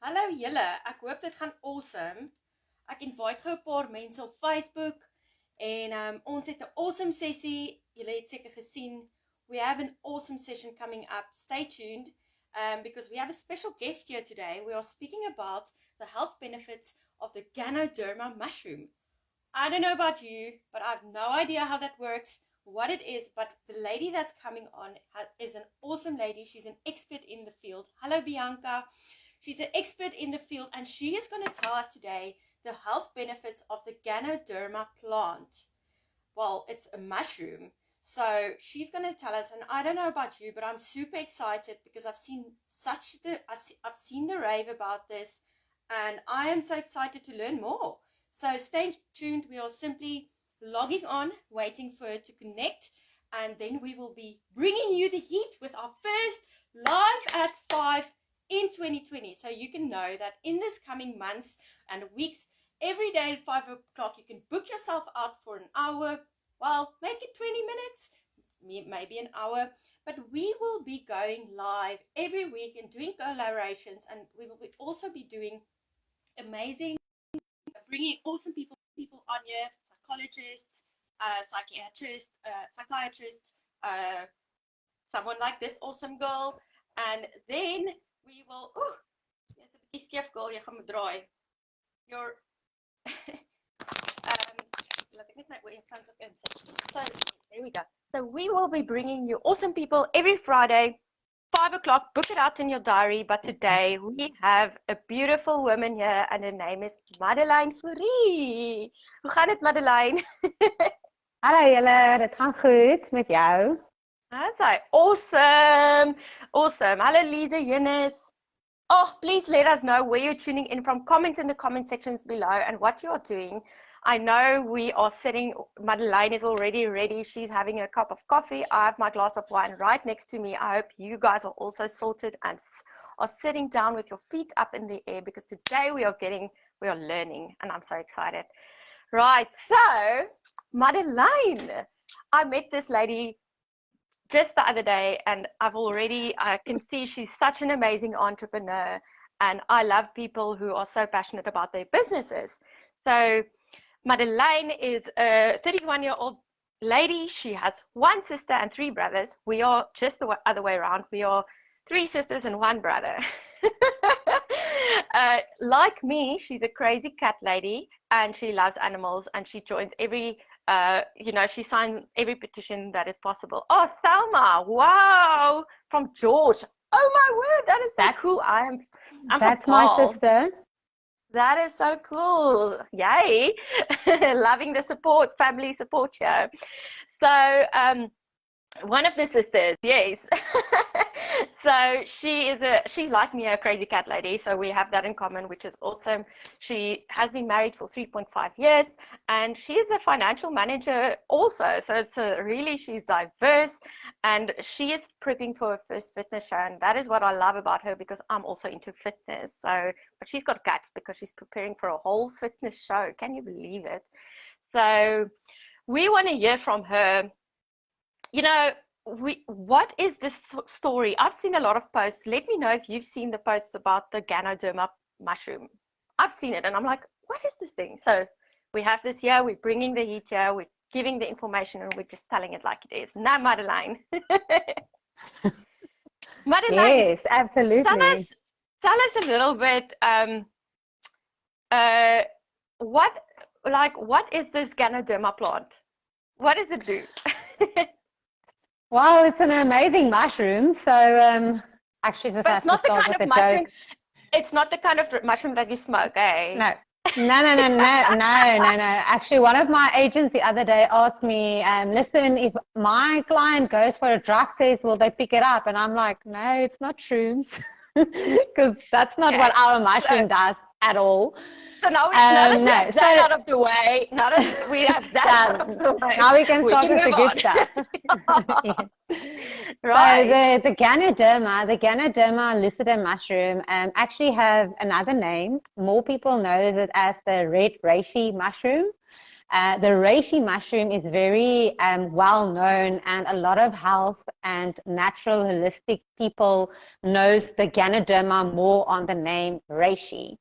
Hallo julle, ek hoop dit gaan awesome. Ek invite gou 'n paar mense op Facebook en ons het 'n awesome sessie. Julle het seker gesien. We have an awesome session coming up. Stay tuned because we have a special guest here today. We are speaking about the health benefits of the Ganoderma mushroom. I don't know about you, but I have no idea how that works, what it is, but the lady that's coming on is an awesome lady. She's an expert in the field. Hello, Bianca. She's an expert in the field, and she is going to tell us today the health benefits of the Ganoderma plant. Well, it's a mushroom. So she's going to tell us, and I don't know about you, but I'm super excited because I've seen the rave about this, and I am so excited to learn more. So stay tuned. We are simply logging on, waiting for her to connect, and then we will be bringing you the heat with our first live at 5 in 2020. So you can know that in this coming months and weeks, every day at 5 o'clock, you can book yourself out for an hour. Well, make it 20 minutes, maybe an hour, but we will be going live every week and doing collaborations, and we will also be doing bringing awesome people on here, psychologists, psychiatrists, someone like this awesome girl, and then we will, jy's 'n bietjie skeef girl, jy gaan moet draai. Your laat ek net my earphones op insit. So, there we go. So we will be bringing you awesome people every Friday, 5 o'clock. Book it out in your diary. But today we have a beautiful woman here, and her name is Madeleine Fourie. Hoe gaan dit, Madeleine? Hallo julle, dit gaan goed met jou? That's awesome. Hello, Lisa Yennis. Oh, please let us know where you're tuning in from. Comment in the comment sections below and what you are doing. I know we are sitting, Madeleine is already ready. She's having a cup of coffee. I have my glass of wine right next to me. I hope you guys are also sorted and are sitting down with your feet up in the air, because today we are learning, and I'm so excited. Right, so Madeleine, I met this lady just the other day, and I can see she's such an amazing entrepreneur, and I love people who are so passionate about their businesses. So Madeleine is a 31-year-old lady. She has one sister and 3 brothers. We are just the other way around. We are 3 sisters and 1 brother. Like me, she's a crazy cat lady, and she loves animals, and she joins every she signed every petition that is possible. Oh, Thelma, wow, from George. Oh my word, that is so cool. I'm That's my sister. That is so cool. Yay. Loving the support, family support here. So one of the sisters, yes. So she's like me, a crazy cat lady. So we have that in common, which is awesome. She has been married for 3.5 years, and she is a financial manager also. So she's diverse, and she is prepping for her first fitness show. And that is what I love about her, because I'm also into fitness. So, but she's got guts because she's preparing for a whole fitness show. Can you believe it? So we want to hear from her. What is this story? I've seen a lot of posts. Let me know if you've seen the posts about the Ganoderma mushroom. I've seen it, and I'm like, what is this thing? So we have this here. We're bringing the heat here. We're giving the information, and we're just telling it like it is. Now, Madeleine. Madeleine. Yes, absolutely. Tell us a little bit. What is this Ganoderma plant? What does it do? Well, it's an amazing mushroom. So actually, just but it's not the kind of mushroom. Joke. It's not the kind of mushroom that you smoke, eh? No. Actually, one of my agents the other day asked me, listen, if my client goes for a drug test, will they pick it up? And I'm like, no, it's not shrooms, because that's not what our mushroom does at all. So now we have that out of the way. We have that out of the way. Now we can start with the good stuff. Right. So the Ganoderma lucida mushroom actually have another name. More people know it as the red reishi mushroom. The reishi mushroom is very well known, and a lot of health and natural holistic people knows the Ganoderma more on the name reishi.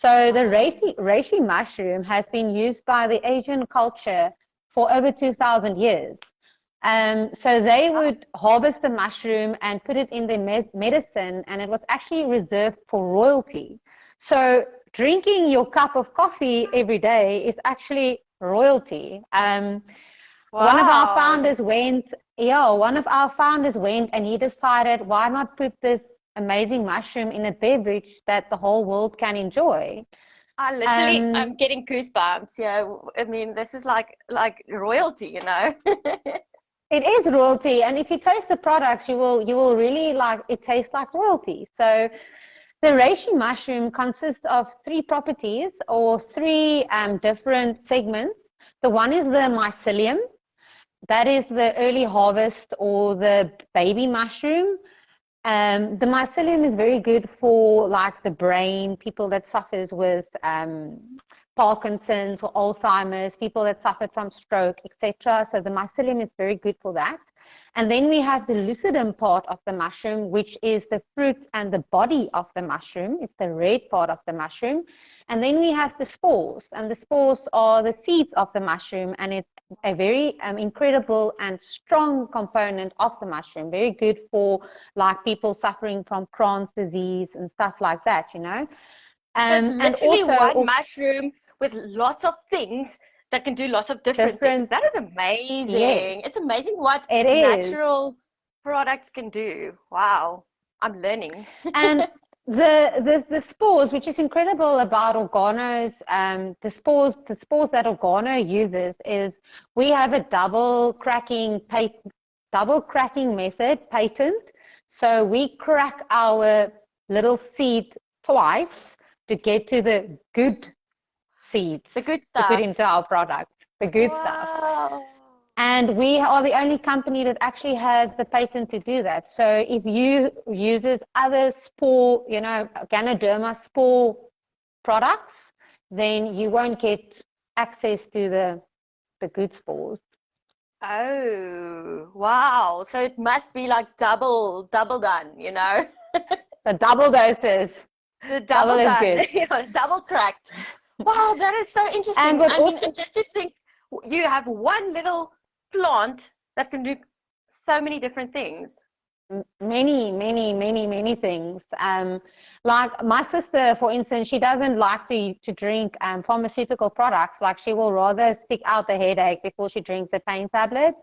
So the reishi mushroom has been used by the Asian culture for over 2,000 years. So they would harvest the mushroom and put it in their medicine, and it was actually reserved for royalty. So drinking your cup of coffee every day is actually royalty. One of our founders went, and he decided, why not put this amazing mushroom in a beverage that the whole world can enjoy? I'm getting goosebumps. Yeah, I mean, this is like royalty, you know. It is royalty, and if you taste the products, you will really like it. Tastes like royalty. So the reishi mushroom consists of 3 properties or 3 different segments. The one is the mycelium. That is the early harvest or the baby mushroom. The mycelium is very good for like the brain, people that suffers with Parkinson's or Alzheimer's, people that suffered from stroke, etc. So the mycelium is very good for that. And then we have the lucidum part of the mushroom, which is the fruit and the body of the mushroom. It's the red part of the mushroom. And then we have the spores, and the spores are the seeds of the mushroom, and it's a very incredible and strong component of the mushroom, very good for like people suffering from Crohn's disease and stuff like that, you know. So it's literally one mushroom with lots of things that can do lots of different things. That is amazing. Yes, it's amazing what natural products can do. Wow, I'm learning. And the spores, which is incredible about organos, the spores that organo uses is we have a double cracking method patent. So we crack our little seed twice to get to the good seeds, the good stuff, to put into our product, the good stuff. And we are the only company that actually has the patent to do that. So if you uses other spore, you know, Ganoderma spore products, then you won't get access to the good spores. Oh, wow. So it must be like double done, you know? The double doses. The double done, double cracked. Wow, that is so interesting. And just to think, you have one little plant that can do so many different things. Many things. Like my sister, for instance, she doesn't like to drink pharmaceutical products. Like she will rather stick out the headache before she drinks a pain tablet.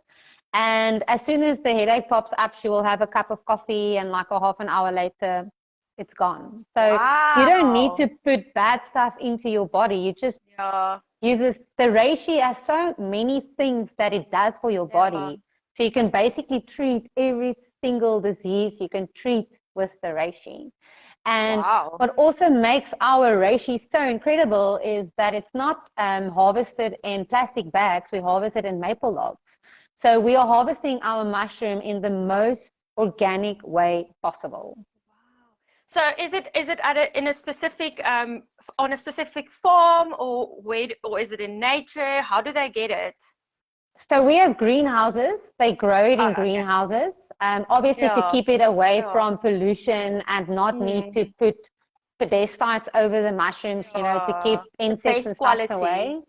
And as soon as the headache pops up, she will have a cup of coffee, and like a half an hour later, it's gone. So you don't need to put bad stuff into your body. You just use this. The reishi has so many things that it does for your body. So you can basically treat every single disease you can treat with the reishi. And what also makes our reishi so incredible is that it's not harvested in plastic bags. We harvest it in maple logs. So we are harvesting our mushroom in the most organic way possible. So is it in a specific on a specific farm, or is it in nature? How do they get it? So we have greenhouses. They grow it in greenhouses. Obviously to keep it away from pollution and not need to put pesticides over the mushrooms, you know, to keep insects and stuff away.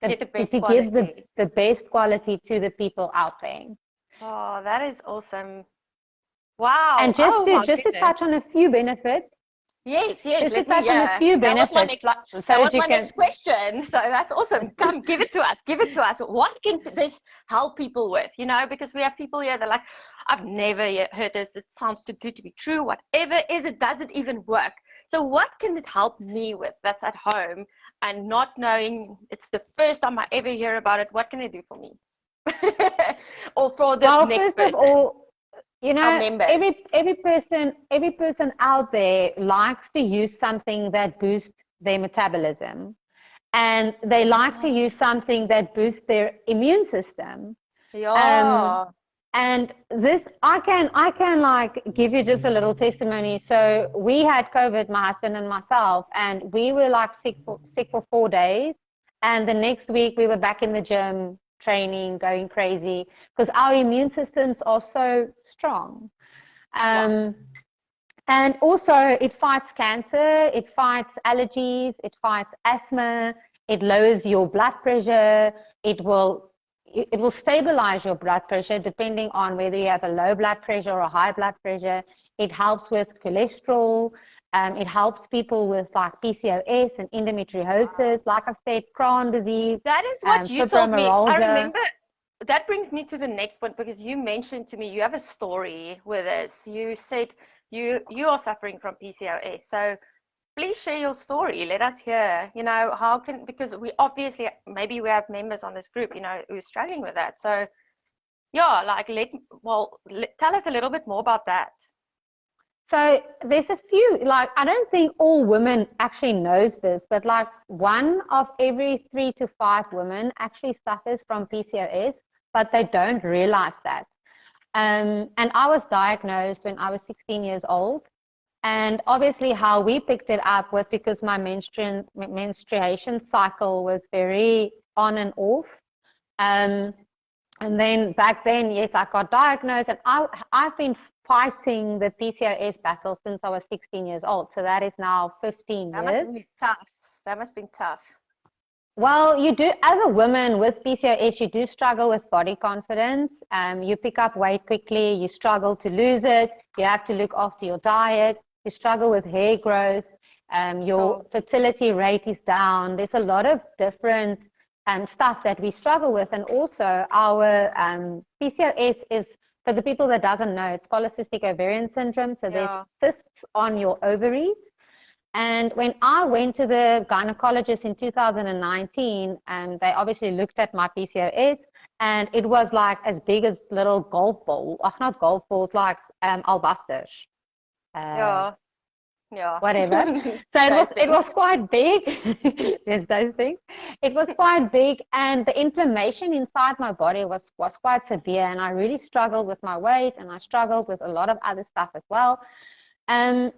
To give the best quality to the people out there. Oh, that is awesome. Wow. And just to touch on a few benefits. Yes. Just to touch on a few benefits. That was my next question. So that's awesome. Come, give it to us. Give it to us. What can this help people with? You know, because we have people here that are like, I've never heard this. It sounds too good to be true. Whatever is it, does it even work? So what can it help me with that's at home and not knowing it's the first time I ever hear about it? What can it do for me? Or for the next person? First of all, you know, every person out there likes to use something that boosts their metabolism, and they like to use something that boosts their immune system. And this, I can like give you just a little testimony. So we had COVID, my husband and myself, and we were like sick for 4 days. And the next week we were back in the gym, training, going crazy, because our immune systems are so strong. Wow. And also it fights cancer, it fights allergies, it fights asthma, it lowers your blood pressure, it will stabilize your blood pressure depending on whether you have a low blood pressure or a high blood pressure. It helps with cholesterol. It helps people with like PCOS and endometriosis, like I said, Crohn's disease, That is what you told me. I fibromyalgia. remember that brings me to the next point because you mentioned to me you have a story with this. You said you are suffering from PCOS. So please share your story. Let us hear, how can, because we obviously, maybe we have members on this group, who are struggling with that. So yeah, like tell us a little bit more about that. So there's a few, like, I don't think all women actually knows this, but like 1 of every 3 to 5 women actually suffers from PCOS, but they don't realize that. And I was diagnosed when I was 16 years old. And obviously how we picked it up was because my menstruation cycle was very on and off. And then back then, yes, I got diagnosed, and I've been fighting the PCOS battle since I was 16 years old. So that is now 15 That must years. have been tough. That must have been tough. Well, you do, as a woman with PCOS, you do struggle with body confidence. You pick up weight quickly, you struggle to lose it, you have to look after your diet, you struggle with hair growth, your fertility rate is down. There's a lot of different stuff that we struggle with. And also our PCOS is, for the people that doesn't know, it's polycystic ovarian syndrome. So there's cysts on your ovaries. And when I went to the gynecologist in 2019, they obviously looked at my PCOS, and it was like as big as little golf ball, not golf balls, like albusters. Whatever. So it was quite big. There's those things. It was quite big, and the inflammation inside my body was quite severe, and I really struggled with my weight, and I struggled with a lot of other stuff as well. And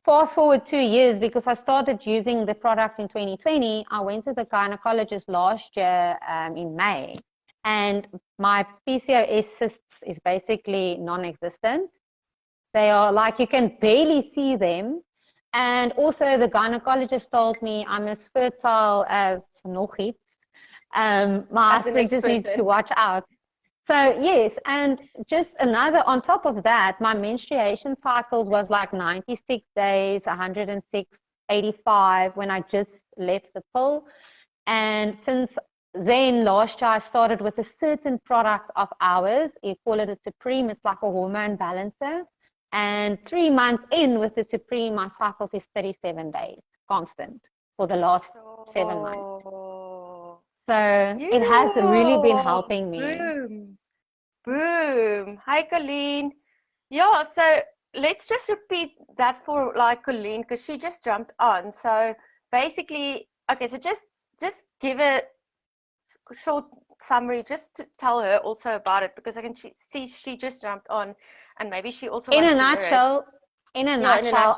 fast forward 2 years, because I started using the products in 2020, I went to the gynecologist last year in May, and my PCOS cysts is basically non-existent. They are like, you can barely see them. And also the gynecologist told me I'm as fertile as nog iets. My husband just needs to watch out. So yes, and just another, on top of that, my menstruation cycles was like 96 days, 106, 85 when I just left the pill. And since then, last year, I started with a certain product of ours. You call it a Supreme. It's like a hormone balancer. And 3 months in with the Supreme, my cycles is 37 days, constant, for the last 7 months. So it has really been helping me. Boom. Hi, Colleen. Yeah, so let's just repeat that for like Colleen, because she just jumped on. So basically, okay, so just give a short summary, just to tell her also about it, because I can see she just jumped on, and maybe she also wants to hear it. In a nutshell,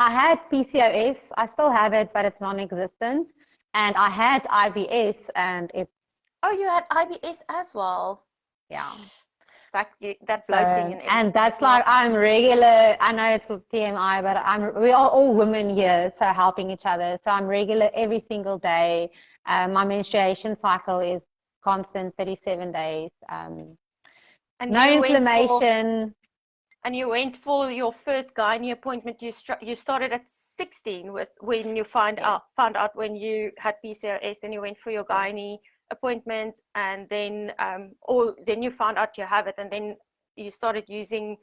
I had PCOS. I still have it, but it's non-existent. And I had IBS, and it's... Oh, you had IBS as well. Yeah. That bloating and that's like, I'm regular. I know it's with TMI, but we are all women here, so helping each other. So I'm regular every single day. My menstruation cycle is constant, 37 days. No inflammation. And you went for your first gynae appointment. You started at 16 when you found out when you had PCOS. Then you went for your gynae appointment, and then then you found out you have it, and then you started using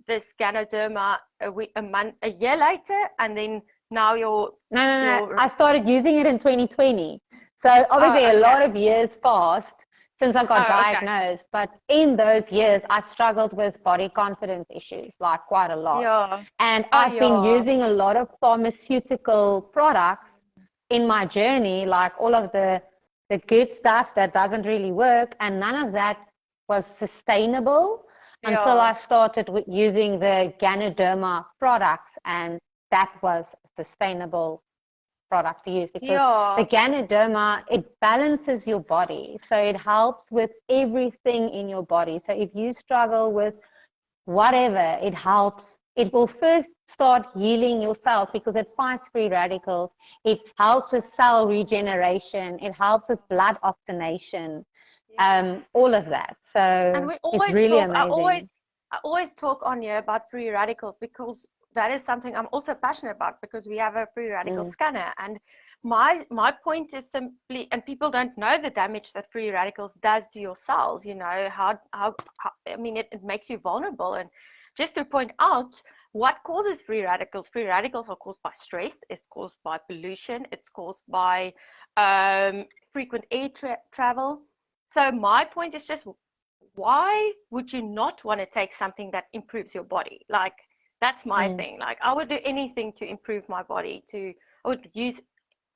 this Ganoderma a year later, and then now you're... No. I started using it in 2020. So obviously a lot of years passed since I got diagnosed, but in those years I've struggled with body confidence issues, like quite a lot. And I've been using a lot of pharmaceutical products in my journey, like all of the good stuff that doesn't really work, and none of that was sustainable until I started using the Ganoderma products, and that was sustainable product to use, because the Yeah. Ganoderma, it balances your body. So it helps with everything in your body. So if you struggle with whatever, it helps. It will first start healing your cells because it fights free radicals. It helps with cell regeneration. It helps with blood oxygenation, Yeah. all of that. And So we it's always really talk, amazing. I always talk on here about free radicals because that is something I'm also passionate about, because we have a free radical Mm, scanner. And my point is simply, and people don't know the damage that free radicals does to your cells, you know, how I mean, it makes you vulnerable. And just to point out what causes free radicals. Free radicals are caused by stress, it's caused by pollution, it's caused by frequent air travel. So my point is just, why would you not want to take something that improves your body? Like, that's my mm, thing. Like, I would do anything to improve my body. I would use,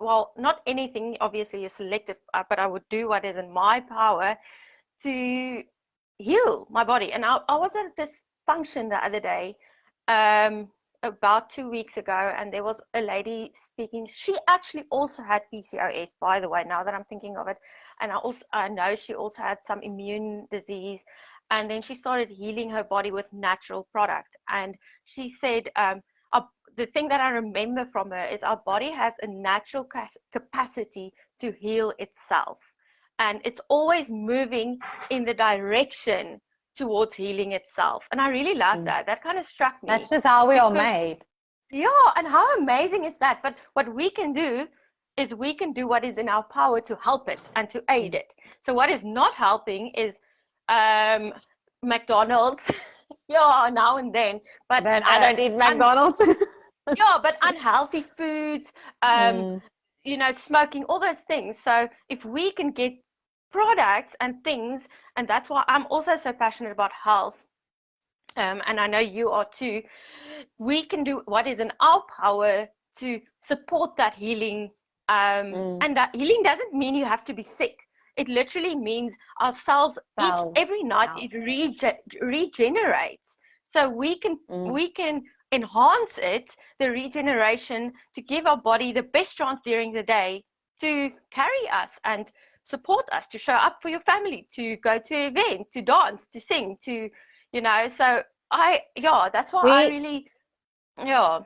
well, not anything, obviously you're selective, but I would do what is in my power to heal my body. And I was at this function the other day, um, about 2 weeks ago, and there was a lady speaking. She actually also had PCOS, by the way, now that I'm thinking of it. And I know she also had some immune disease. And then she started healing her body with natural product. And she said, the thing that I remember from her is our body has a natural capacity to heal itself. And it's always moving in the direction towards healing itself. And I really love mm. that. That kind of struck That's me just how we are because, made. yeah, and how amazing is that? But what we can do is we can do what is in our power to help it and to aid Mm. it. So what is not helping is um, McDonald's, yeah, now and then, but But I don't eat McDonald's. yeah, but unhealthy foods, um, Mm, you know, smoking, all those things. So if we can get products and things, and that's why I'm also so passionate about health, and I know you are too, we can do what is in our power to support that healing. mm. And that healing doesn't mean you have to be sick. It literally means our cells Cells. every night Yeah. it regenerates. So Mm, we can enhance it, the regeneration, to give our body the best chance during the day to carry us and support us, to show up for your family, to go to an event, to dance, to sing, to, you know. So yeah, that's why I we really, yeah.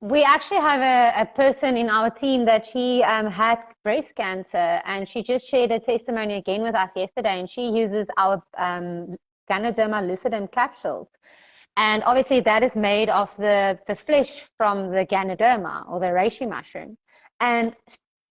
we actually have a person in our team that she had breast cancer, and she just shared a testimony again with us yesterday, and she uses our Ganoderma lucidum capsules. And obviously that is made of the flesh from the Ganoderma or the reishi mushroom. And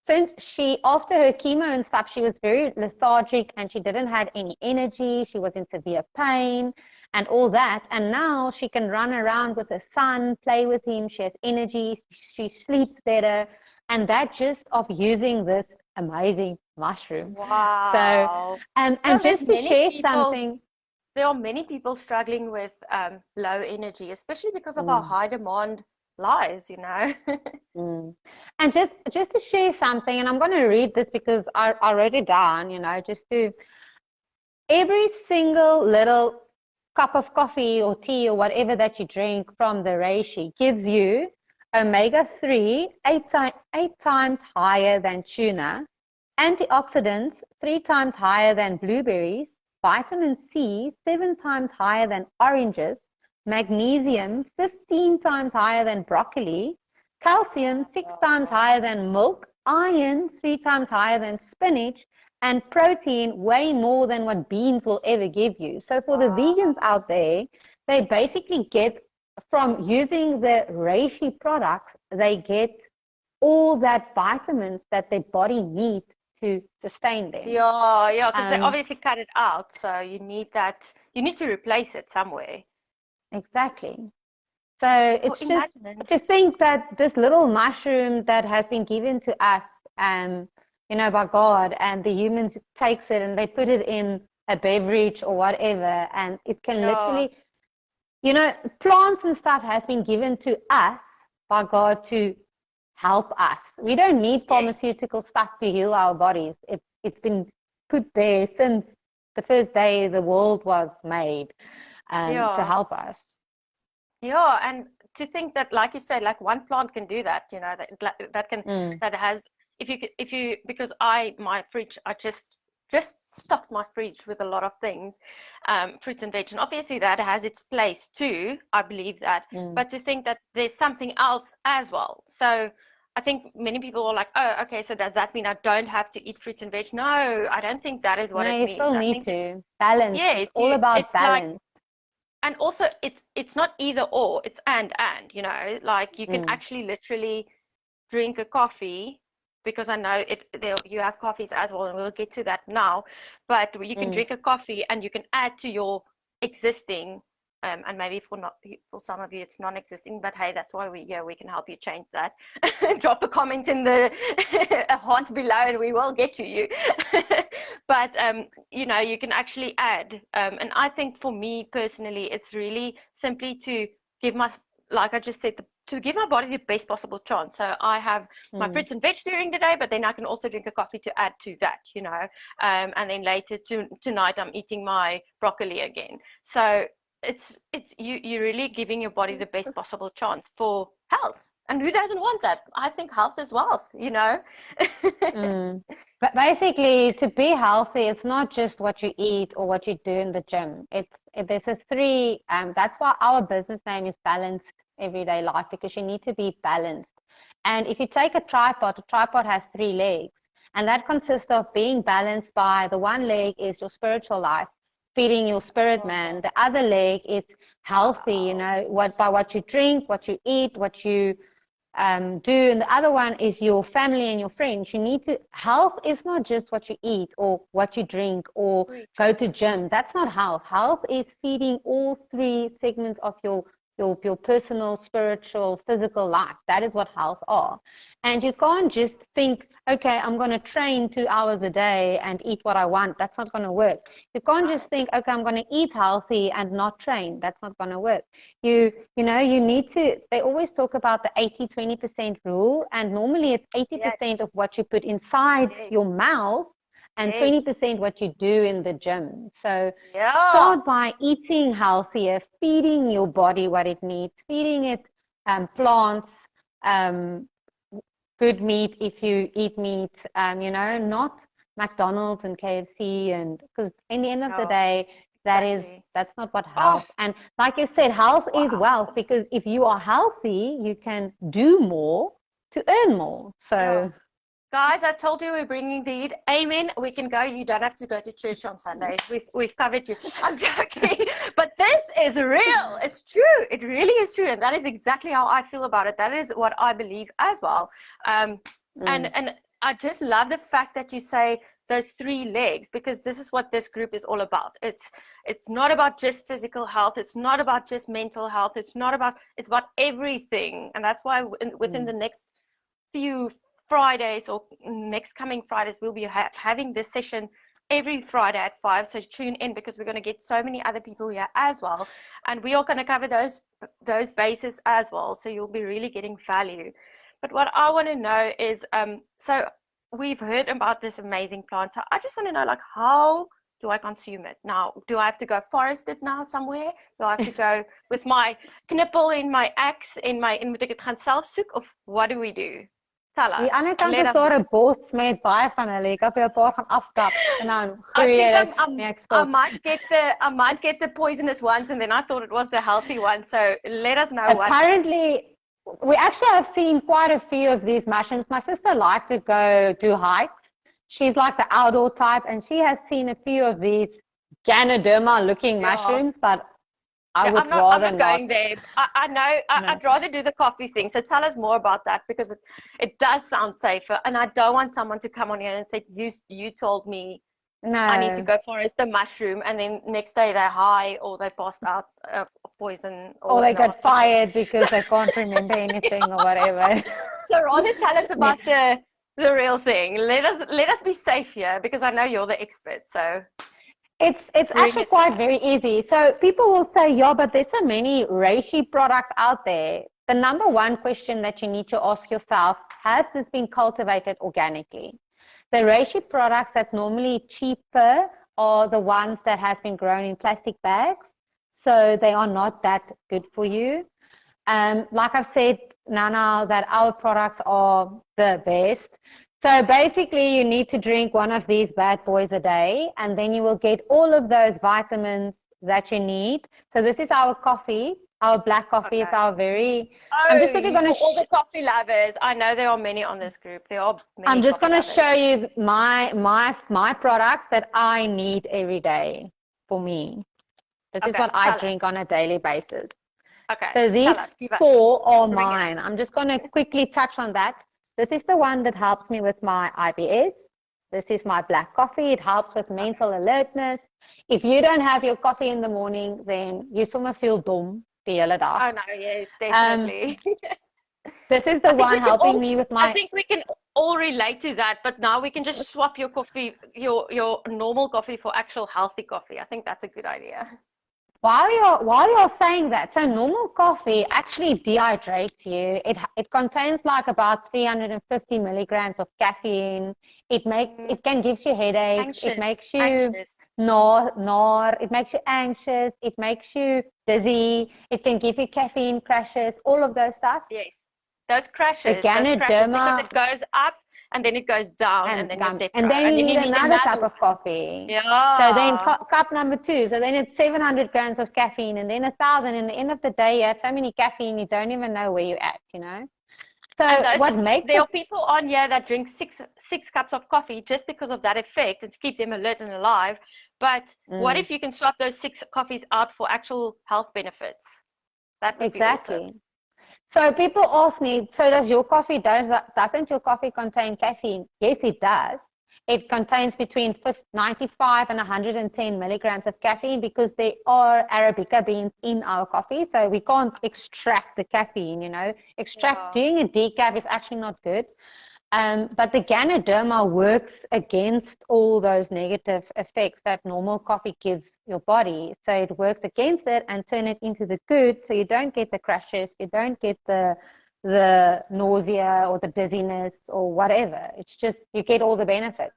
since she, after her chemo and stuff, she was very lethargic and she didn't have any energy. She was in severe pain and all that. And now she can run around with her son, play with him. She has energy. She sleeps better. And that just of using this amazing mushroom. So, Wow. Yeah, and just to share something. there are many people struggling with low energy, especially because of our Mm. high demand lives, you know. Mm. And just to share something, and I'm going to read this because I wrote it down, you know, just to every single little cup of coffee or tea or whatever that you drink from the reishi gives you omega-3 eight times higher than tuna, antioxidants 3 times higher than blueberries, vitamin C 7 times higher than oranges, magnesium 15 times higher than broccoli, calcium 6 times higher than milk, iron 3 times higher than spinach, and protein way more than what beans will ever give you. So for the vegans Wow. out there, they basically get from using the reishi products, they get all that vitamins that their body needs to sustain them. Yeah, yeah, because they Um, obviously cut it out, so you need that. You need to replace it somewhere. exactly. So Well, it's just imagine. to think that this little mushroom that has been given to us, um, you know, by God, and the humans takes it and they put it in a beverage or whatever, and it can Yeah. literally, you know, plants and stuff has been given to us by God to help us. We don't need Yes. pharmaceutical stuff to heal our bodies. It's been put there since the first day the world was made, to Yeah. help us. Yeah, and to think that, like you said, like one plant can do that, that can, that has, because my fridge, I just stocked my fridge with a lot of things, fruits and veg, and obviously that has its place too, I believe that, but to think that there's something else as well. So I think many people are like, oh, okay, so does that mean I don't have to eat fruits and veg? No, I don't think that is what it means. You still need to balance. Yes, it's all about it's balance. and also it's not either or, it's and, like you can actually literally drink a coffee, because I know you have coffees as well, and we'll get to that now, but you can drink a coffee and you can add to your existing, and maybe for some of you it's non-existing, but hey, that's why we're here. We can help you change that. Drop a comment in the a heart below and we will get to you. But you can actually add, and I think for me personally, it's really simply to give like I just said, to give my body the best possible chance. So I have my fruits and veg during the day, but then I can also drink a coffee to add to that, and then later tonight I'm eating my broccoli again. So it's you're really giving your body the best possible chance for health. And who doesn't want that? I think health is wealth, But basically, to be healthy, it's not just what you eat or what you do in the gym. There's a three, that's why our business name is Balanced Everyday Life, because you need to be balanced. And if you take a tripod has 3 legs, and that consists of being balanced by the one leg is your spiritual life, feeding your spirit man. The other leg is healthy, by what you drink, what you eat, what you do, and the other one is your family and your friends. Health is not just what you eat or what you drink or go to gym. That's not health. Health is feeding all 3 segments of your personal, spiritual, physical life. That is what health are. And you can't just think, okay, I'm going to train 2 hours a day and eat what I want. That's not going to work. You can't just think, okay, I'm going to eat healthy and not train. That's not going to work. You need to, they always talk about the 80-20% rule, and normally it's 80% of what you put inside your mouth and 20% what you do in the gym. So start by eating healthier, feeding your body what it needs, feeding it plants, good meat if you eat meat, not McDonald's and KFC, and because in the end of the day, that's not what health. And like you said, health is wealth, because if you are healthy, you can do more to earn more. So guys, I told you we're bringing the heat. Amen. We can go. You don't have to go to church on Sunday. We've covered you. I'm joking. But this is real. It's true. It really is true. And that is exactly how I feel about it. That is what I believe as well. And I just love the fact that you say those 3 legs, because this is what this group is all about. It's not about just physical health. It's not about just mental health. It's about everything. And that's why within the next few Fridays or next coming Fridays, we'll be having this session every Friday at 5. So tune in, because we're going to get so many other people here as well, and we are going to cover those bases as well. So you'll be really getting value. But what I want to know is, so we've heard about this amazing plant. So I just want to know, like, how do I consume it now? Do I have to go forest it now somewhere? Do I have to go with my knippel in my axe moet ek dit gaan self soek, of what do we do? Tell us. Die ander kant is daar 'n bos met baie van hulle. Ek het 'n paar gaan afkap en dan groei I might get the poisonous ones, and then I thought it was the healthy one. So let us know. Apparently, we actually have seen quite a few of these mushrooms. My sister likes to go do hikes. She's like the outdoor type, and she has seen a few of these Ganoderma looking mushrooms, but I'm not going there. I know. I'd rather do the coffee thing. So tell us more about that, because it does sound safer, and I don't want someone to come on here and say, you told me I need to go forest the mushroom, and then next day they're high or they passed out of poison, or they got fired because they can't remember anything or whatever. So rather tell us about the real thing. Let us be safe here, because I know you're the expert. So it's actually quite very easy. So people will say, yeah, but there's so many reishi products out there. The number one question that you need to ask yourself, has this been cultivated organically? The reishi products that's normally cheaper are the ones that has been grown in plastic bags. So they are not that good for you. Like I've said now that our products are the best. So basically, you need to drink one of these bad boys a day, and then you will get all of those vitamins that you need. So this is our coffee, our black coffee. It's Okay. our very. I'm just quickly Oh, going for to. all the coffee lovers, I know there are many on this group. There are I'm many just coffee going to lovers. show you my products that I need every day for me. This is Okay, what I tell drink us. on a daily basis. Okay, So these tell us, give us. 4 are Bring mine. it. I'm just going to quickly touch on that. This is the one that helps me with my IBS. This is my black coffee. It helps with Okay. mental alertness. If you don't have your coffee in the morning, then you sommer feel dom die hele dag. Oh no, yes, Um, definitely. this is the one helping me with I my. think we can all relate to that, but now we can just swap your coffee, your normal coffee for actual healthy coffee. I think that's a good idea. While you're saying that, so normal coffee actually dehydrates you. It contains like about 350 milligrams of caffeine. It can give you headaches. It makes Anxious, you anxious. gnaw. It makes you anxious. It makes you dizzy. It can give you caffeine crashes. All of those stuff. Yes. The Those crashes, because Ganoderma it goes up and then it goes down and then you're and depro. then And you then need you need another another cup of one. coffee. So then Yeah. cup number 2. So then it's 700 grams of caffeine and then 1,000. And at the end of the day, you have so many caffeine, you don't even know where you're at, you know? And So what makes there it, are people on here that drink six cups of coffee just because of that effect and to keep them alert and alive. But what if you can swap those 6 coffees out for actual health benefits? That would be awesome. exactly. So people ask me, so doesn't your coffee contain caffeine? Yes, it does. It contains between 95 and 110 milligrams of caffeine because there are Arabica beans in our coffee. So we can't extract the caffeine, you know. Yeah. Doing a decaf is actually not good. But the Ganoderma works against all those negative effects that normal coffee gives your body. So it works against it and turn it into the good. So you don't get the crashes, you don't get the nausea or the dizziness or whatever. It's just you get all the benefits.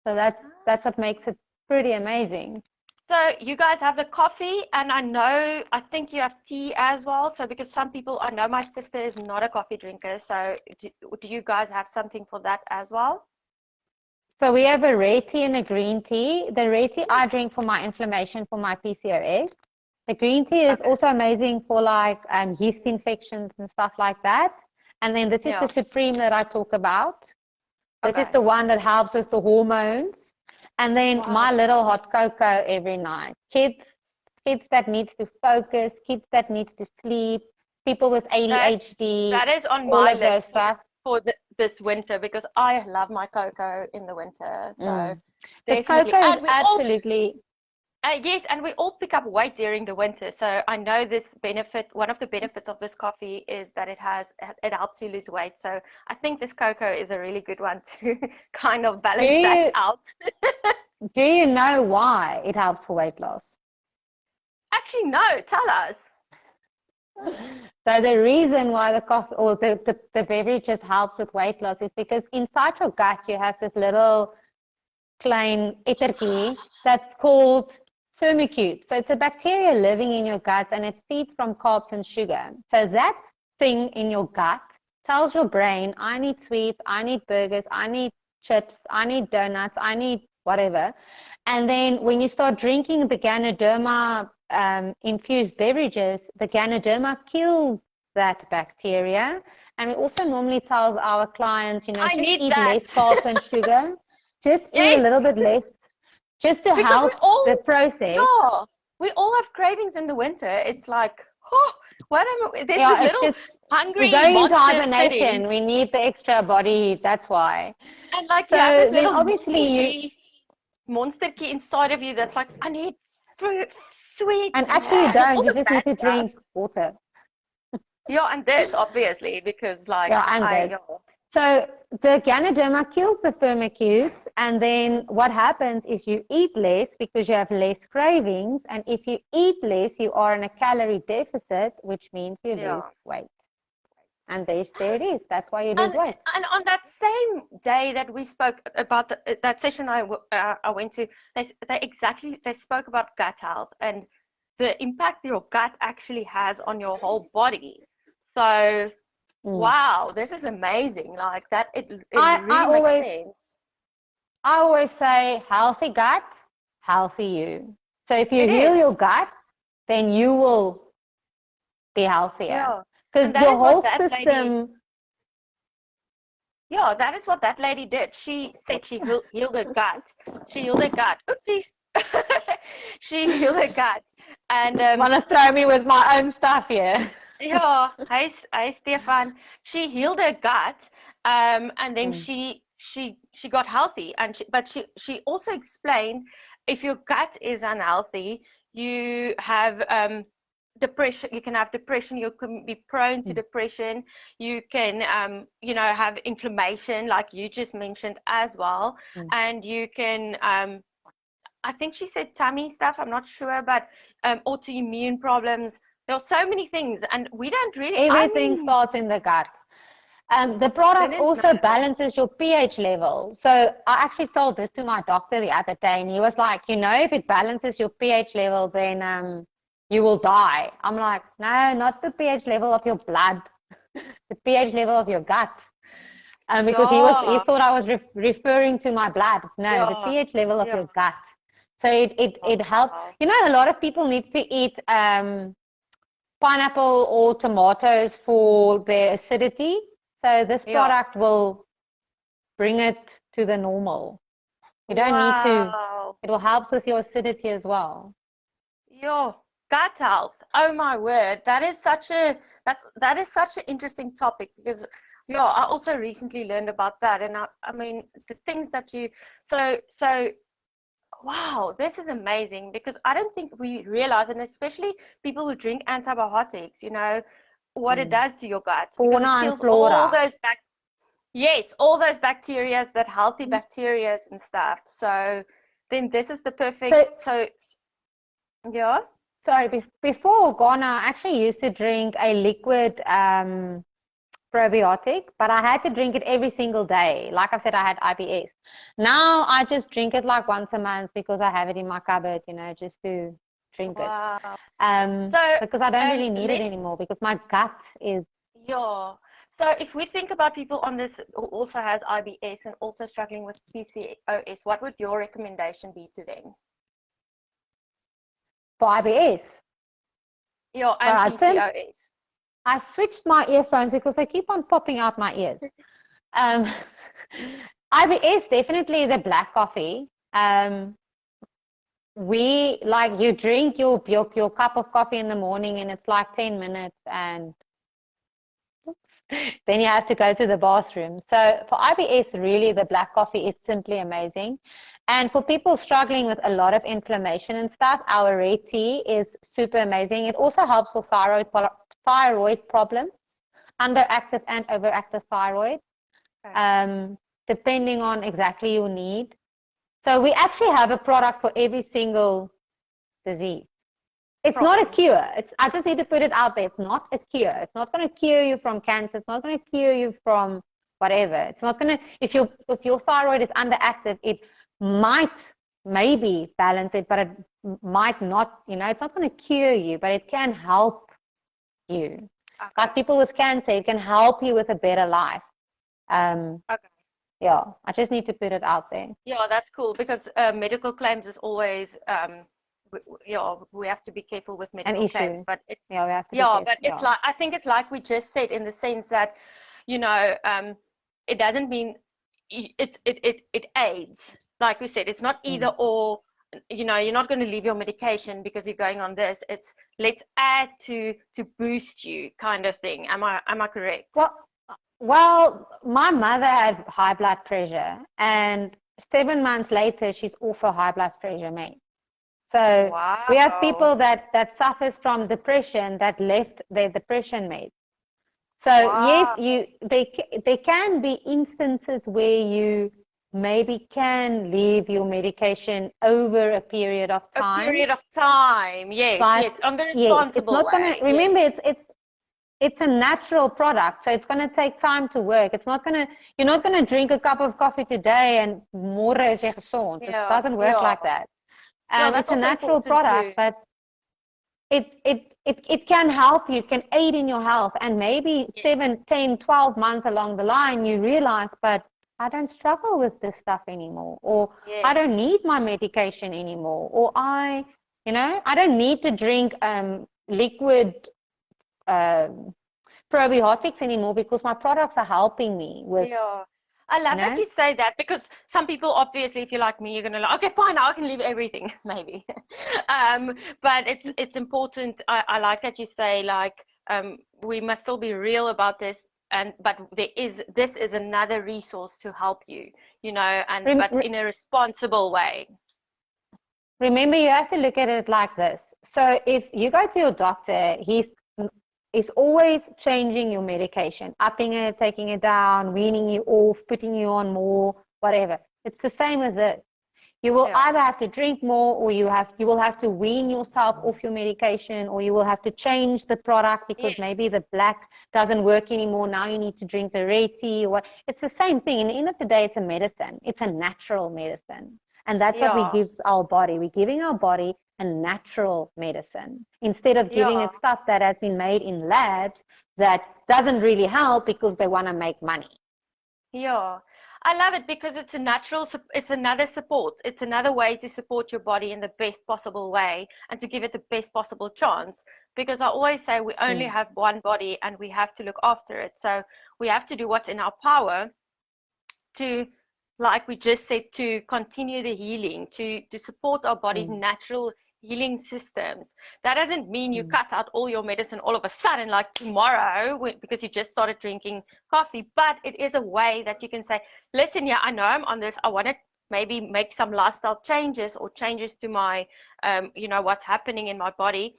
So that's what makes it pretty amazing. So you guys have the coffee, and I think you have tea as well. So because some people, I know my sister is not a coffee drinker. So do you guys have something for that as well? So we have a red tea and a green tea. The red tea I drink for my inflammation, for my PCOS. The green tea is Okay. also amazing for like yeast infections and stuff like that. And then this is the Yeah. Supreme that I talk about. This is Okay. the one that helps with the hormones. And then Wow, my that's little awesome. hot cocoa every night. Kids that needs to focus, kids that needs to sleep, people with ADHD, That is on all my of those list stuff. this winter because I love my cocoa in the winter. So But definitely, cocoa is and we all absolutely. yes, and we all pick up weight during the winter. So I know this benefit. One of the benefits of this coffee is that it helps you lose weight. So I think this cocoa is a really good one to kind of Do balance that you out. do you know why it helps for weight loss? Actually, no, tell us. So the reason why the coffee or the beverages helps with weight loss is because inside your gut you have this little klein ettertjie that's called firmicute. So it's a bacteria living in your gut and it feeds from carbs and sugar. So that thing in your gut tells your brain, I need sweets, I need burgers, I need chips, I need donuts, I need whatever. And then when you start drinking the Ganoderma infused beverages, the Ganoderma kills that bacteria. And we also normally tell our clients, I just need eat that. less carbs and sugar. Just eat a little Yes, bit less, just to because help the process. yeah, we all have cravings in the winter. It's like, oh, there's this Yeah, it's little just we're hungry going into monster sitting. hibernation. We need the extra body. That's why. And like you have this So then little obviously you, monster key inside of you that's like, I need fruit, and sweets, actually you just don't. all You the just need bad to stuff. drink water. Yeah, and this obviously because Yeah, like and this. yeah. So the Ganoderma kills the firmicutes, and then what happens is you eat less because you have less cravings, and if you eat less, you are in a calorie deficit, which means you lose Yeah. weight. And there it is. That's why you lose And weight. and on that same day that we spoke about that session I went to, they spoke about gut health, and the impact your gut actually has on your whole body. So, wow, this is amazing. Like that, it really makes sense. I always say healthy gut, healthy you. So if you It heal is. your gut, then you will be healthier. Yeah. Because And that your is what whole that lady, system. yeah, that is what that lady did. She said she healed her gut. She healed her gut. Oopsie. She healed her gut. And Want to throw me with my own stuff here? yeah, hi Stefan. She healed her gut, and then she got healthy, and but she also explained if your gut is unhealthy, you have depression. You can have depression. You can be prone to depression. You can have inflammation, like you just mentioned as well, and you can I think she said tummy stuff. I'm not sure, but autoimmune problems. There are so many things, and we don't really. Everything starts in the gut. The product also balances your pH level. So I actually told this to my doctor the other day, and he was like, if it balances your pH level, then you will die. I'm like, no, not the pH level of your blood, the pH level of your gut. Because he thought I was referring to my blood. No, the pH level of your gut. So it helps. A lot of people need to eat pineapple or tomatoes for their acidity. So this product will bring it to the normal. You don't need to. It will help with your acidity as well. Gut health. Oh my word, that is such an interesting topic, because I also recently learned about that, and I mean the things that you so wow, this is amazing, because I don't think we realize, and especially people who drink antibiotics, what it does to your gut, because it kills all those all those bacteria, that healthy bacteria and stuff. So then this is the perfect. Yeah. Sorry, before Ghana, I actually used to drink a liquid probiotic, but I had to drink it every single day. Like I said, I had IBS. Now I just drink it like once a month because I have it in my cupboard, just to drink it. Because I don't really need it anymore, because my gut is. Yeah. So if we think about people on this who also has IBS and also struggling with PCOS, what would your recommendation be to them? For IBS? Yeah, and PCOS. I switched my earphones because they keep on popping out my ears. IBS, definitely the black coffee. You drink your cup of coffee in the morning, and it's like 10 minutes, and then you have to go to the bathroom. So for IBS, really, the black coffee is simply amazing. And for people struggling with a lot of inflammation and stuff, our red tea is super amazing. It also helps with thyroid problems, underactive and overactive thyroid, depending on exactly your need. So we actually have a product for every single disease. It's not a cure. I just need to put it out there. It's not a cure. It's not going to cure you from cancer. It's not going to cure you from whatever. It's not going to, if your thyroid is underactive, it might maybe balance it, but it might not, it's not going to cure you, but it can help you. Like people with cancer, it can help you with a better life. Yeah, I just need to put it out there. Yeah, that's cool, because medical claims is always we have to be careful with medical claims, but we have to be careful. But it's like, I think it's like we just said, in the sense that it doesn't mean it aids. Like we said, it's not either or. You're not going to leave your medication because you're going on this. It's let's add to boost you, kind of thing. Am I correct? Well, my mother had high blood pressure, and 7 months later, she's off her high blood pressure meds. So we have people that suffers from depression that left their depression meds. So yes, there can be instances where you maybe can leave your medication over a period of time. A period of time, yes, yes, on the responsible way. Remember, it's a natural product, so it's going to take time to work. You're not going to drink a cup of coffee today and morgen is jy gesond. It doesn't work like that. It's a natural product, but it can help you, can aid in your health, and maybe Yes. 7, 10, 12 months along the line, you realize, but I don't struggle with this stuff anymore, or I don't Yes. need my medication anymore, or I don't need to drink liquid probiotics anymore because my products are helping me with, Yeah. I love that you say that, because some people, obviously, if you're like me, you're gonna like, okay, fine, now I can leave everything, maybe. But it's important. I like that you say, like, we must still be real about this, but this is another resource to help you, but in a responsible way. Remember, you have to look at it like this. So if you go to your doctor, he's always changing your medication, upping it, taking it down, weaning you off, putting you on more, whatever. It's the same as this. You will either have to drink more, or you will have to wean yourself off your medication, or you will have to change the product because maybe the black doesn't work anymore. Now you need to drink the red tea or what. It's the same thing. In the end of the day, it's a medicine. It's a natural medicine. And that's what we give our body. We're giving our body a natural medicine instead of giving it stuff that has been made in labs that doesn't really help because they want to make money. Yeah, I love it because it's it's another support. It's another way to support your body in the best possible way and to give it the best possible chance. Because I always say we only have one body and we have to look after it. So we have to do what's in our power to, like we just said, to continue the healing, to support our body's natural healing systems. That doesn't mean you cut out all your medicine all of a sudden, like tomorrow, because you just started drinking coffee. But it is a way that you can say, listen, yeah, I know I'm on this. I want to maybe make some lifestyle changes or changes to my, what's happening in my body.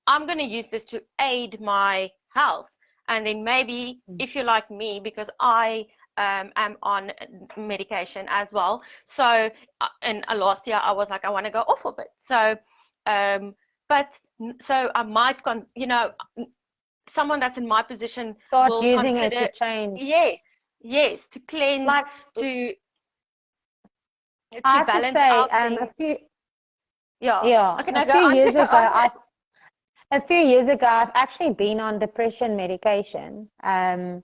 I'm going to use this to aid my health. And then maybe if you're like me, because I am on medication as well. So, and last year I was like, I want to go off of it. So, so I might, someone that's in my position will consider it to change. Yes, to cleanse, like, to I have balance to say, out a things. Okay, now a go few on. years Go ago, on. a few years ago, I've actually been on depression medication. And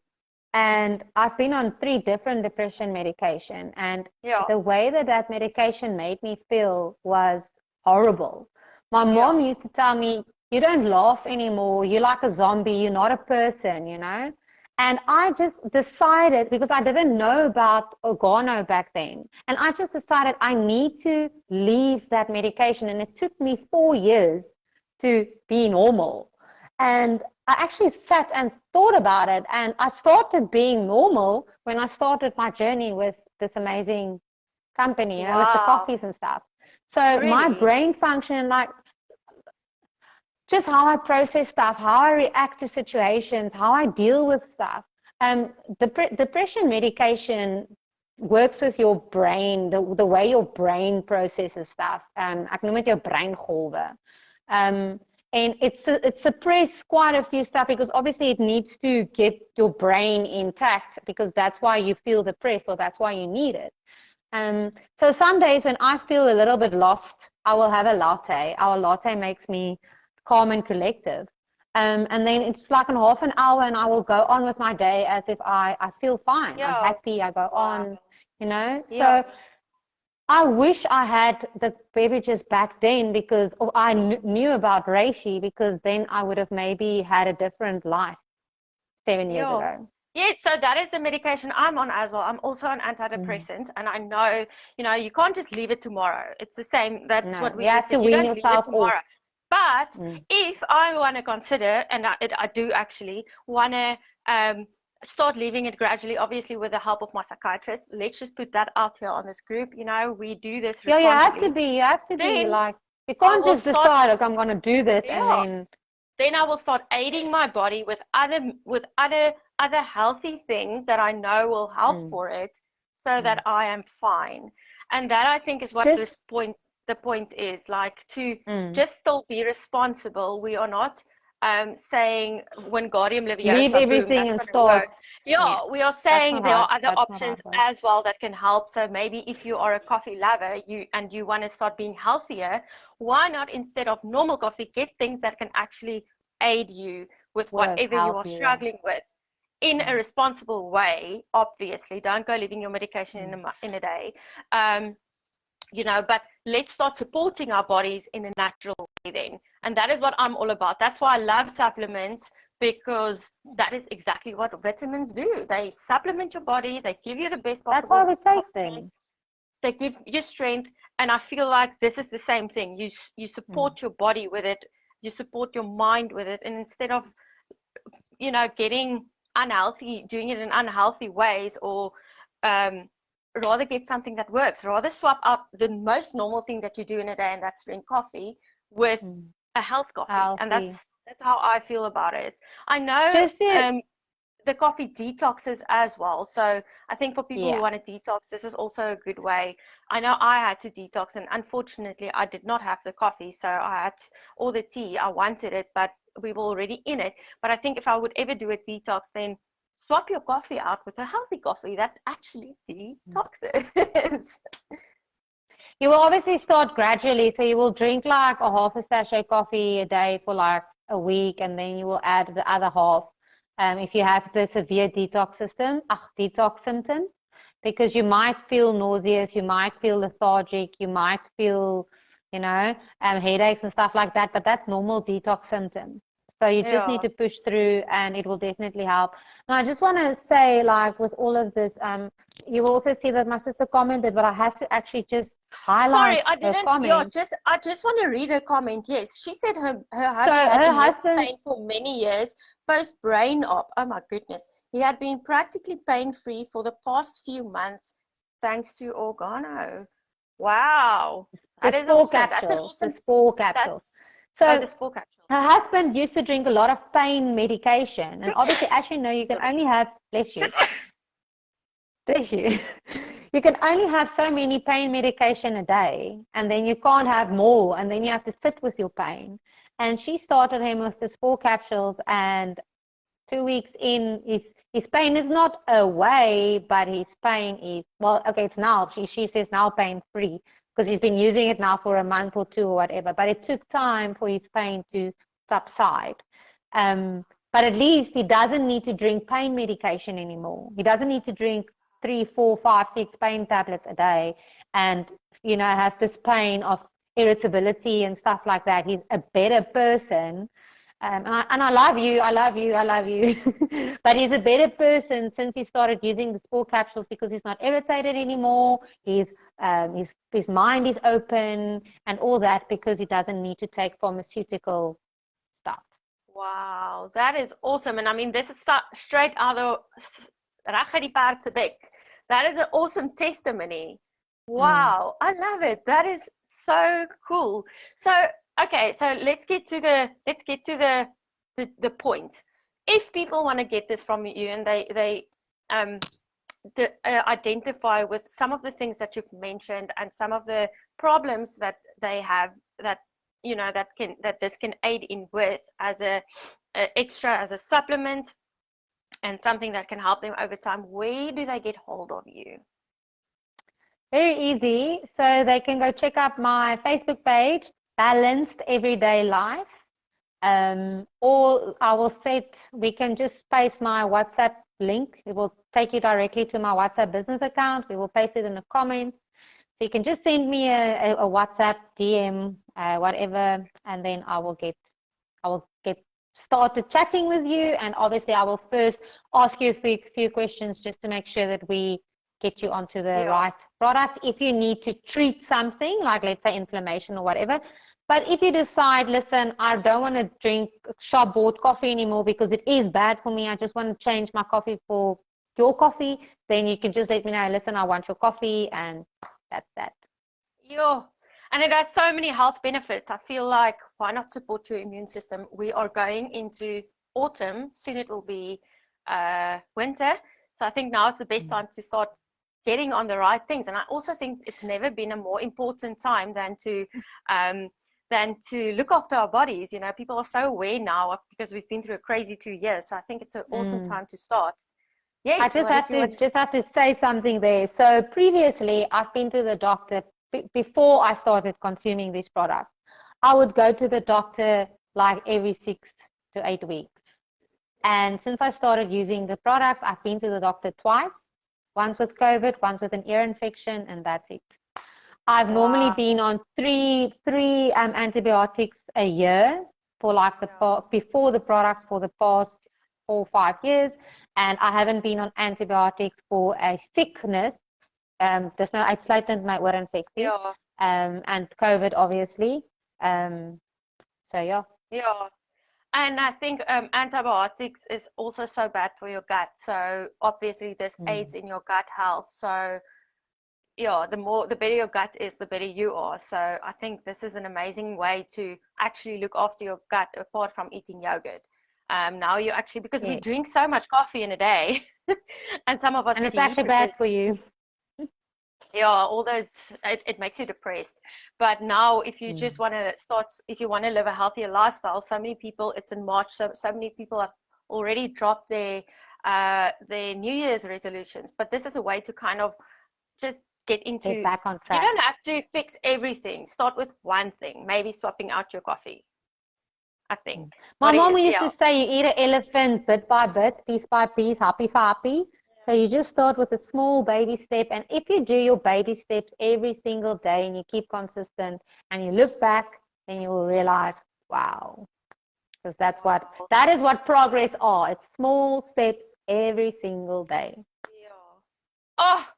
I've been on 3 different depression medication. And the way that medication made me feel was horrible. My mom used to tell me, you don't laugh anymore. You're like a zombie. You're not a person, And I just decided, because I didn't know about organo back then, and I just decided I need to leave that medication. And it took me 4 years to be normal. And I actually sat and thought about it, and I started being normal when I started my journey with this amazing company, with the coffees and stuff. So my brain function, like just how I process stuff, how I react to situations, how I deal with stuff. Depression medication works with your brain, the way your brain processes stuff. Ek noem dit jou breingolwe. And it suppressed quite a few stuff because obviously it needs to get your brain intact, because that's why you feel depressed, or that's why you need it. So some days when I feel a little bit lost, I will have a latte. Our latte makes me calm and collective. And then it's like in half an hour and I will go on with my day as if I feel fine. I'm happy, I go on, So I wish I had the beverages back then, because I knew about reishi, because then I would have maybe had a different life 7 years ago. Yes, so that is the medication I'm on as well. I'm also on antidepressants, and I know, you can't just leave it tomorrow. It's the same. That's what we just said. You don't leave it tomorrow. But if I want to consider, and I do actually want to start leaving it gradually, obviously with the help of my psychiatrist. Let's just put that out here on this group. We do this responsibly. You have to be like, you can't just decide, like, I'm going to do this, and then I will start aiding my body with other healthy things that I know will help for it, so that I am fine. And that, I think, is what the point is, like, to just still be responsible. We are not saying Wingardium Leave Leviosa, boom, everything that's and going to start. work. Yeah, we are That's saying not there right. are other That's not options right, guys. as well that can help. So maybe if you are a coffee lover, you want to start being healthier, why not, instead of normal coffee, get things that can actually aid you with Work, whatever you help are you. struggling with in a responsible way. Obviously, don't go leaving your medication in a day. But let's start supporting our bodies in a natural way then. And that is what I'm all about. That's why I love supplements, because that is exactly what vitamins do. They supplement your body, they give you the best That's why possible we take nutrients, them. they give you strength. And I feel like this is the same thing. You support your body with it, you support your mind with it, and instead of getting unhealthy, doing it in unhealthy ways, or rather get something that works, rather swap out the most normal thing that you do in a day, and that's drink coffee, with a health coffee. And Healthy. that's how I feel about it. I know Just it. the coffee detoxes as well. So I think for people who Yeah. want to detox, this is also a good way. I know I had to detox, and unfortunately I did not have the coffee, so I had all the tea. I wanted it, but we were already in it. But I think if I would ever do a detox, then swap your coffee out with a healthy coffee that actually detoxes. You will obviously start gradually. So you will drink like a half a sachet coffee a day for like a week, and then you will add the other half. If you have the severe detox symptoms, because you might feel nauseous, you might feel lethargic, you might feel, headaches and stuff like that, but that's normal detox symptoms. So you just need to push through, and it will definitely help. And I just want to say, like, with all of this, you will also see that my sister commented, but I have to actually just highlight Sorry, I her didn't. Yeah, comment. I just want to read her comment. Yes, she said her So hubby had her immense husband, pain for many years post brain op. Oh my goodness, he had been practically pain free for the past few months thanks to organo. Wow, the that is spore awesome. That's an capsules, the awesome. spore capsules. That's So the spore capsule. her husband used to drink a lot of pain medication, and obviously, as you know, you can only have, bless you, you can only have so many pain medication a day, and then you can't have more, and then you have to sit with your pain. And she started him with the spore capsules, and 2 weeks in, his pain is not away, but his pain is, well, okay, it's now, she says now pain free, because he's been using it now for a month or two or whatever, but it took time for his pain to subside. But at least he doesn't need to drink pain medication anymore. He doesn't need to drink 3, 4, 5, 6 pain tablets a day, and have this pain of irritability and stuff like that. He's a better person. And I love you, I love you, I love you. But he's a better person since he started using the spore capsules, because he's not irritated anymore. His mind is open and all that, because he doesn't need to take pharmaceutical stuff. Wow, that is awesome. And I mean, this is straight out of reg uit die perd se bek. That is an awesome testimony. Wow, I love it. That is so cool. So, okay, so let's get to the point. If people want to get this from you, and they identify with some of the things that you've mentioned and some of the problems that they have, that that this can aid in with as a extra, as a supplement, and something that can help them over time, where do they get hold of you? Very easy. So they can go check out my Facebook page, Balanced Everyday Life. Or we can just paste my WhatsApp link. It will take you directly to my WhatsApp business account. We will paste it in the comments. So you can just send me a WhatsApp DM, whatever, and then I will get started chatting with you. And obviously, I will first ask you a few questions just to make sure that we get you onto the right product. If you need to treat something, like let's say inflammation or whatever. But if you decide, listen, I don't want to drink shop-bought coffee anymore because it is bad for me, I just want to change my coffee for your coffee, then you can just let me know, listen, I want your coffee, and that's that. Yeah, and it has so many health benefits. I feel like, why not support your immune system? We are going into autumn. Soon it will be winter. So I think now is the best time to start getting on the right things. And I also think it's never been a more important time than to than to look after our bodies. You know, people are so aware now because we've been through a crazy 2 years. So I think it's an awesome time to start. I Yes, just what have did you to want? say something there. So previously, I've been to the doctor before I started consuming these products. I would go to the doctor like every 6 to 8 weeks. And since I started using the products, I've been to the doctor twice, once with COVID, once with an ear infection, and that's it. I've normally Wow. been on three antibiotics a year for like before the products for the past 4 or 5 years, and I haven't been on antibiotics for a sickness. Dis nou uitsluitend my oorinfeksie. Yeah. And COVID obviously. So yeah. Yeah. And I think antibiotics is also so bad for your gut. So obviously this aids in your gut health. So yeah, the better your gut is, the better you are. So I think this is an amazing way to actually look after your gut apart from eating yogurt. Now you actually, because we drink so much coffee in a day, and some of us And it's tea actually bad for you. Yeah, all those, it makes you depressed. But now if you just want to start, if you want to live a healthier lifestyle, so many people, it's in March, so many people have already dropped their New Year's resolutions. But this is a way to kind of just get back on you track. don't have to fix everything. Start with one thing, maybe swapping out your coffee, I think. My mom used to say you eat an elephant bit by bit, piece by piece, happy for happy. So you just start with a small baby step, and if you do your baby steps every single day and you keep consistent and you look back, then you will realize, wow, because that is what progress are. It's small steps every single day. Yeah. Oh,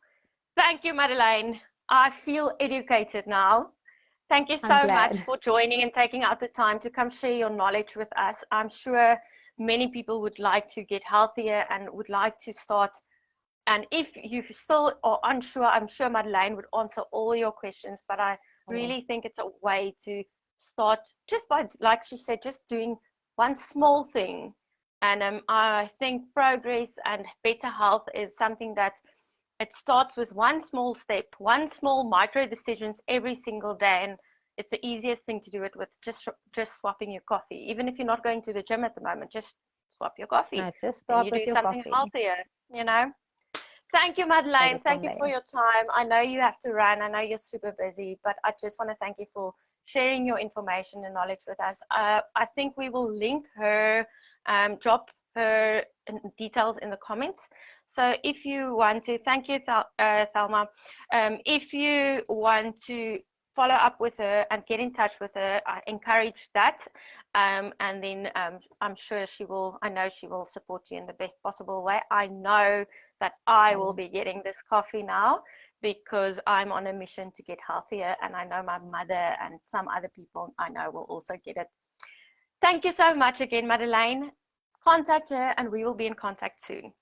thank you, Madeleine. I feel educated now. Thank you so much for joining and taking out the time to come share your knowledge with us. I'm sure many people would like to get healthier and would like to start. And if you still are unsure, I'm sure Madeleine would answer all your questions. But I really think it's a way to start just by, like she said, just doing one small thing. And I think progress and better health is something that it starts with one small step, one small micro decisions every single day. And it's the easiest thing to do it with just swapping your coffee. Even if you're not going to the gym at the moment, just swap your coffee. No, just and start you with do your something coffee. healthier, you know. Thank you, Madeleine. Thank you for your time. I know you have to run. I know you're super busy, but I just want to thank you for sharing your information and knowledge with us. I think we will link her, drop her details in the comments. So if you want to, thank you, Thelma. If you want to follow up with her and get in touch with her, I encourage that. And then I'm sure I know she will support you in the best possible way. I know that I will be getting this coffee now because I'm on a mission to get healthier, and I know my mother and some other people I know will also get it. Thank you so much again, Madeleine. Contact her and we will be in contact soon.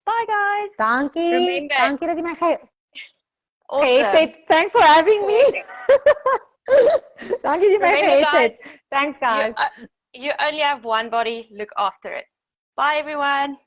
Bye, guys. Dankie. Remember, Dankie dat jy my awesome. Thanks for having me. Dankie dat jy my Remember, guys, Thanks, guys. you only have one body. Look after it. Bye, everyone.